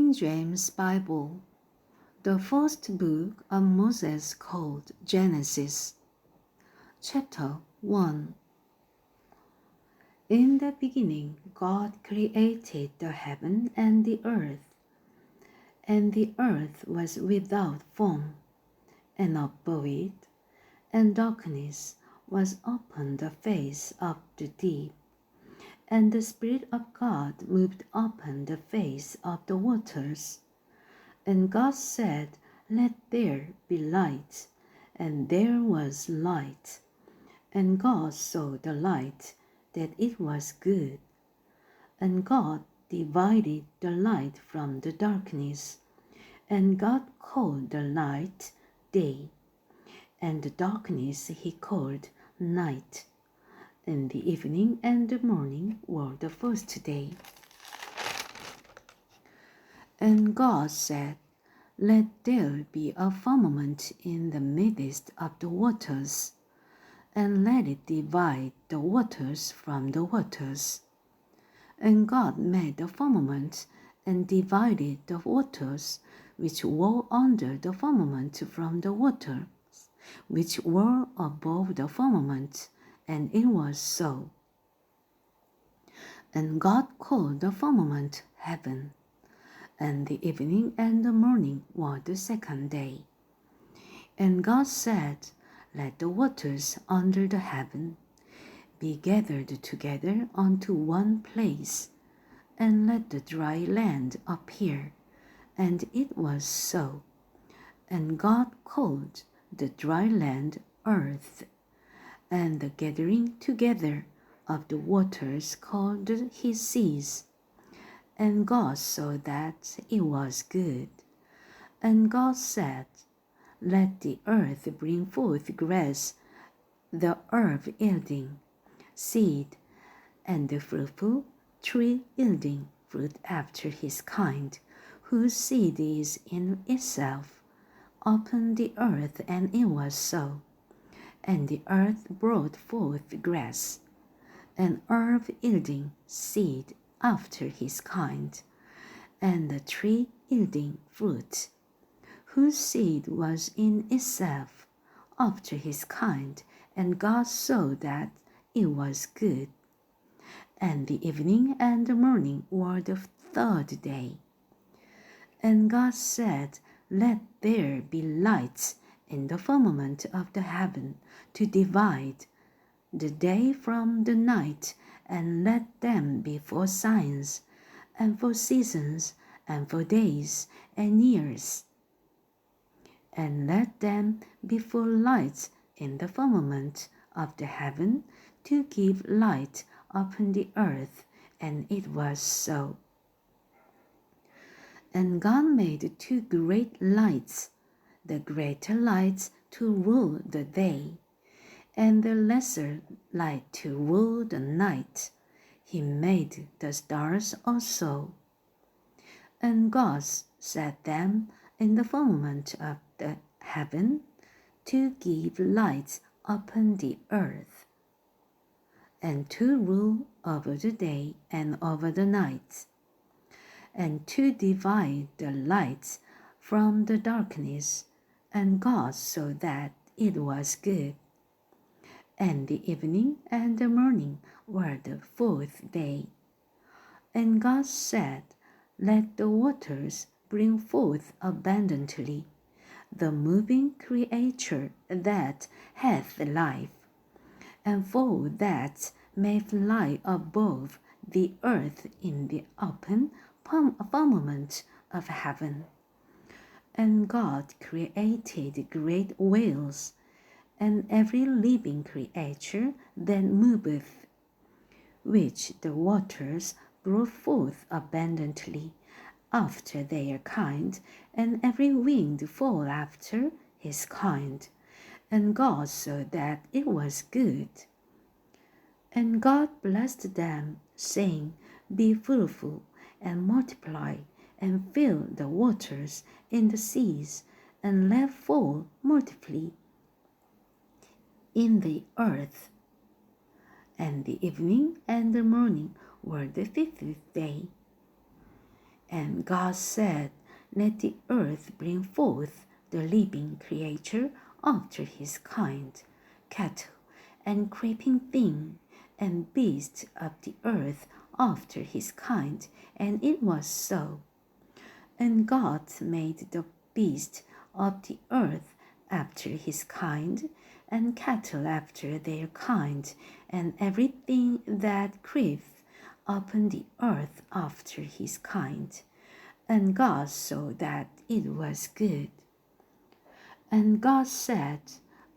King James Bible, the first book of Moses called Genesis. Chapter 1. In the beginning, God created the heaven and the earth was without form, and above it, and darkness was upon the face of the deep. And the Spirit of God moved upon the face of the waters. And God said, "Let there be light," and there was light. And God saw the light, that it was good. And God divided the light from the darkness. And God called the light day, and the darkness he called night. And the evening and the morning were the first day. And God said, "Let there be a firmament in the midst of the waters, and let it divide the waters from the waters." And God made the firmament, and divided the waters which were under the firmament from the waters which were above the firmament, and it was so. And God called the firmament heaven. And the evening and the morning were the second day. And God said, "Let the waters under the heaven be gathered together unto one place, and let the dry land appear." And it was so. And God called the dry land earth, and the gathering together of the waters called he seas. And God saw that it was good. And God said, "Let the earth bring forth grass, the herb yielding seed, and the fruitful tree yielding fruit after his kind, whose seed is in itself, upon the earth." And it was so. And the earth brought forth grass, and herb yielding seed after his kind, and the tree yielding fruit, whose seed was in itself, after his kind. And God saw that it was good. And the evening and the morning were the third day. And God said, "Let there be lights in the firmament of the heaven to divide the day from the night, and let them be for signs, and for seasons, and for days and years. And let them be for lights in the firmament of the heaven to give light upon the earth." And it was so. And God made two great lights, the greater light to rule the day, and the lesser light to rule the night. He made the stars also. And God set them in the firmament of the heaven to give light upon the earth, and to rule over the day and over the night, and to divide the light from the darkness. And God saw that it was good. And the evening and the morning were the fourth day. And God said, "Let the waters bring forth abundantly the moving creature that hath life, and fowl that may fly above the earth in the open firmament of heaven." And God created great whales, and every living creature that moveth, which the waters brought forth abundantly after their kind, and every winged fowl after his kind. And God saw that it was good. And God blessed them, saying, "Be fruitful, and multiply, and fill the waters in the seas, and let fall multiply in the earth." And the evening and the morning were the fifth day. And God said, let the earth bring forth the living creature after his kind, cattle and creeping thing, and beasts of the earth after his kind. And it was so. And God made the beasts of the earth after his kind, and cattle after their kind, and everything that creepeth upon the earth after his kind. And God saw that it was good. And God said,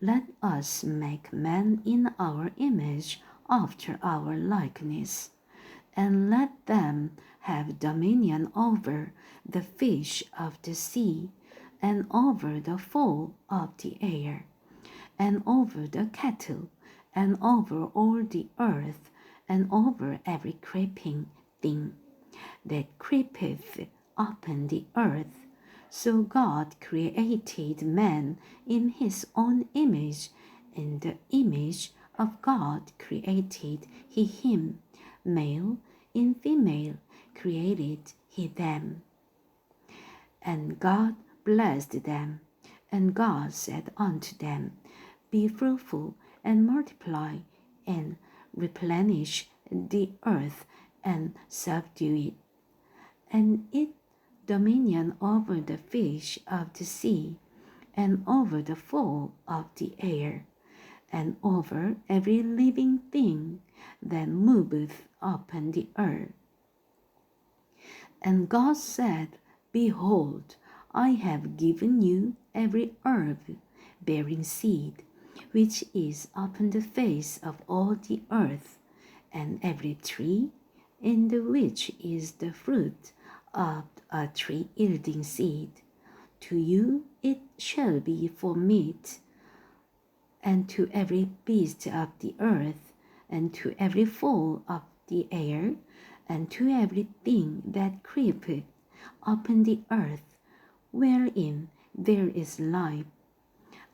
let us make man in our image, after our likeness, and let them have dominion over the fish of the sea, and over the fowl of the air, and over the cattle, and over all the earth, and over every creeping thing that creepeth upon the earth. So God created man in his own image. In the image of God created he him, male and female created he them. And God blessed them, and God said unto them, be fruitful and multiply, and replenish the earth, and subdue it, and it dominion over the fish of the sea, and over the fowl of the air, and over every living thing that moveth upon the earth. And God said, behold, I have given you every herb bearing seed, which is upon the face of all the earth, and every tree in the which is the fruit of a tree yielding seed. To you it shall be for meat, and to every beast of the earth, and to every fowl of the air, and to everything that creepeth upon the earth, wherein there is life.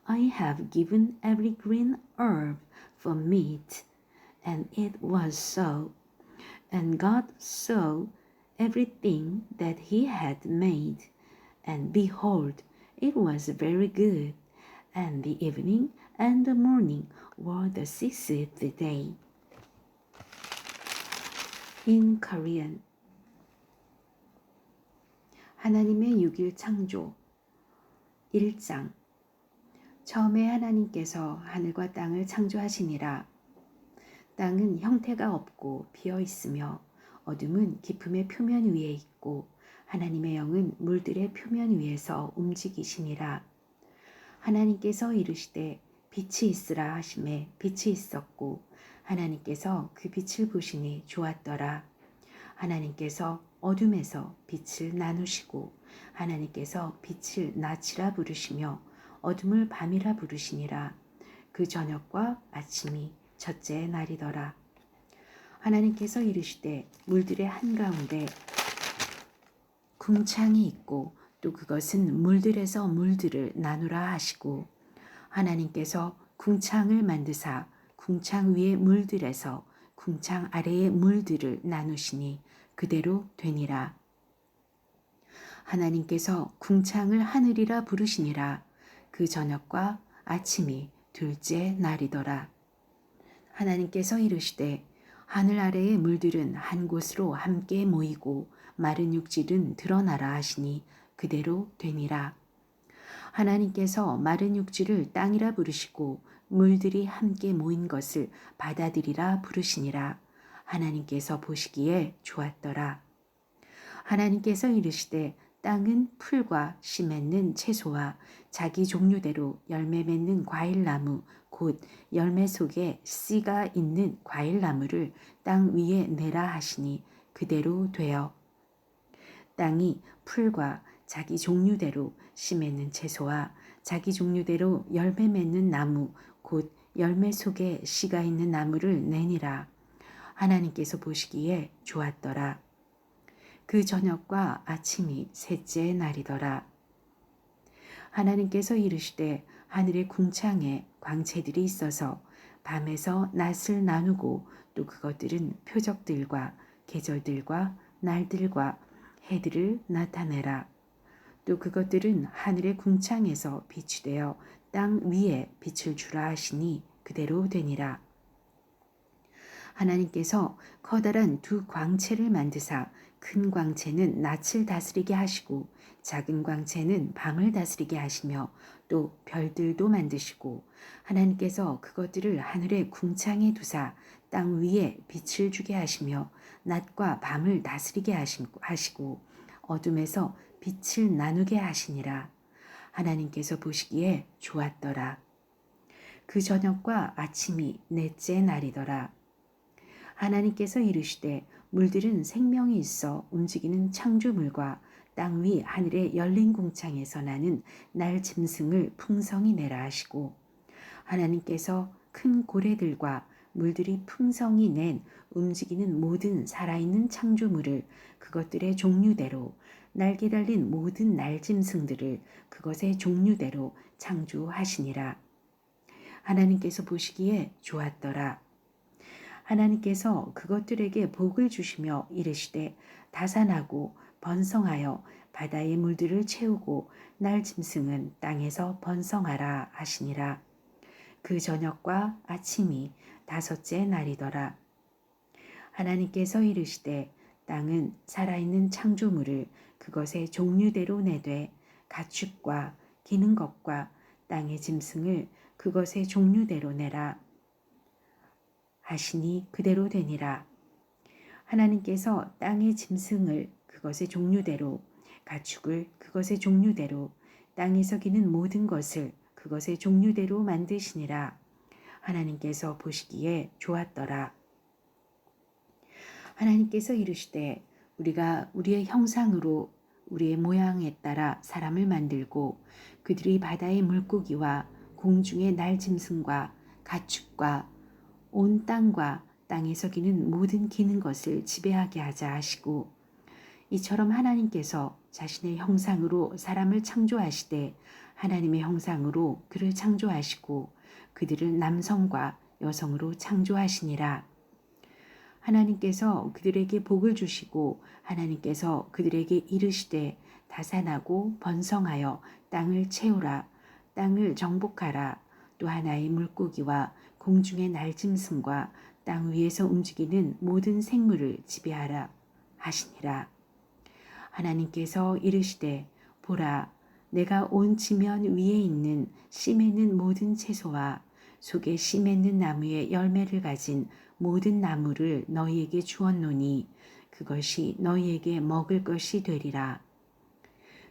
I have given every green herb for meat. And it was so. And God saw everything that he had made, and behold, it was very good. And the evening and the morning were the sixth day. In Korean. 하나님의 6일 창조 1장. 처음에 하나님께서 하늘과 땅을 창조하시니라. 땅은 형태가 없고 비어 있으며 어둠은 깊음의 표면 위에 있고 하나님의 영은 물들의 표면 위에서 움직이시니라. 하나님께서 이르시되 빛이 있으라 하시매 빛이 있었고 하나님께서 그 빛을 보시니 좋았더라. 하나님께서 어둠에서 빛을 나누시고 하나님께서 빛을 낮이라 부르시며 어둠을 밤이라 부르시니라. 그 저녁과 아침이 첫째 날이더라. 하나님께서 이르시되 물들의 한가운데 궁창이 있고 또 그것은 물들에서 물들을 나누라 하시고 하나님께서 궁창을 만드사 궁창 위의 물들에서 궁창 아래의 물들을 나누시니 그대로 되니라. 하나님께서 궁창을 하늘이라 부르시니라. 그 저녁과 아침이 둘째 날이더라. 하나님께서 이르시되 하늘 아래의 물들은 한 곳으로 함께 모이고 마른 육질은 드러나라 하시니 그대로 되니라. 하나님께서 마른 육질을 땅이라 부르시고 물들이 함께 모인 것을 바다들이라 부르시니라. 하나님께서 보시기에 좋았더라. 하나님께서 이르시되 땅은 풀과 씨 맺는 채소와 자기 종류대로 열매 맺는 과일나무 곧 열매 속에 씨가 있는 과일나무를 땅 위에 내라 하시니 그대로 되어 땅이 풀과 자기 종류대로 씨 맺는 채소와 자기 종류대로 열매 맺는 나무 곧 열매 속에 씨가 있는 나무를 내니라. 하나님께서 보시기에 좋았더라. 그 저녁과 아침이 셋째 날이더라. 하나님께서 이르시되 하늘의 궁창에 광채들이 있어서 밤에서 낮을 나누고 또 그것들은 표적들과 계절들과 날들과 해들을 나타내라. 또 그것들은 하늘의 궁창에서 빛이 되어 땅 위에 빛을 주라 하시니 그대로 되니라. 하나님께서 커다란 두 광채를 만드사 큰 광채는 낯을 다스리게 하시고 작은 광채는 밤을 다스리게 하시며 또 별들도 만드시고 하나님께서 그것들을 하늘의 궁창에 두사 땅 위에 빛을 주게 하시며 낮과 밤을 다스리게 하시고 어둠에서 빛을 나누게 하시니라. 하나님께서 보시기에 좋았더라. 그 저녁과 아침이 넷째 날이더라. 하나님께서 이르시되 물들은 생명이 있어 움직이는 창조물과 땅 위 하늘의 열린 궁창에서 나는 날 짐승을 풍성히 내라 하시고 하나님께서 큰 고래들과 물들이 풍성히 낸 움직이는 모든 살아있는 창조물을 그것들의 종류대로 날개 달린 모든 날짐승들을 그것의 종류대로 창조하시니라. 하나님께서 보시기에 좋았더라. 하나님께서 그것들에게 복을 주시며 이르시되 다산하고 번성하여 바다의 물들을 채우고 날짐승은 땅에서 번성하라 하시니라. 그 저녁과 아침이 다섯째 날이더라. 하나님께서 이르시되 땅은 살아있는 창조물을 그것의 종류대로 내되 가축과 기는 것과 땅의 짐승을 그것의 종류대로 내라 하시니 그대로 되니라. 하나님께서 땅의 짐승을 그것의 종류대로 가축을 그것의 종류대로 땅에서 기는 모든 것을 그것의 종류대로 만드시니라. 하나님께서 보시기에 좋았더라. 하나님께서 이르시되 우리가 우리의 형상으로 우리의 모양에 따라 사람을 만들고 그들이 바다의 물고기와 공중의 날짐승과 가축과 온 땅과 땅에서 기는 모든 기는 것을 지배하게 하자 하시고 이처럼 하나님께서 자신의 형상으로 사람을 창조하시되 하나님의 형상으로 그를 창조하시고 그들을 남성과 여성으로 창조하시니라. 하나님께서 그들에게 복을 주시고 하나님께서 그들에게 이르시되 다산하고 번성하여 땅을 채우라. 땅을 정복하라. 또 하나의 물고기와 공중의 날짐승과 땅 위에서 움직이는 모든 생물을 지배하라 하시니라. 하나님께서 이르시되 보라 내가 온 지면 위에 있는 씨 맺는 모든 채소와 속에 씨 맺는 나무의 열매를 가진 모든 나무를 너희에게 주었노니 그것이 너희에게 먹을 것이 되리라.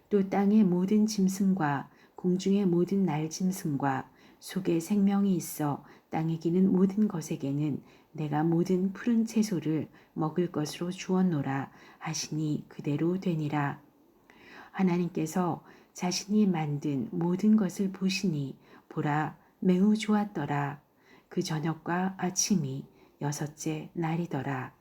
또 땅의 모든 짐승과 공중의 모든 날짐승과 속에 생명이 있어 땅에 기는 모든 것에게는 내가 모든 푸른 채소를 먹을 것으로 주었노라 하시니 그대로 되니라. 하나님께서 자신이 만든 모든 것을 보시니 보라 매우 좋았더라. 그 저녁과 아침이 여섯째 날이더라.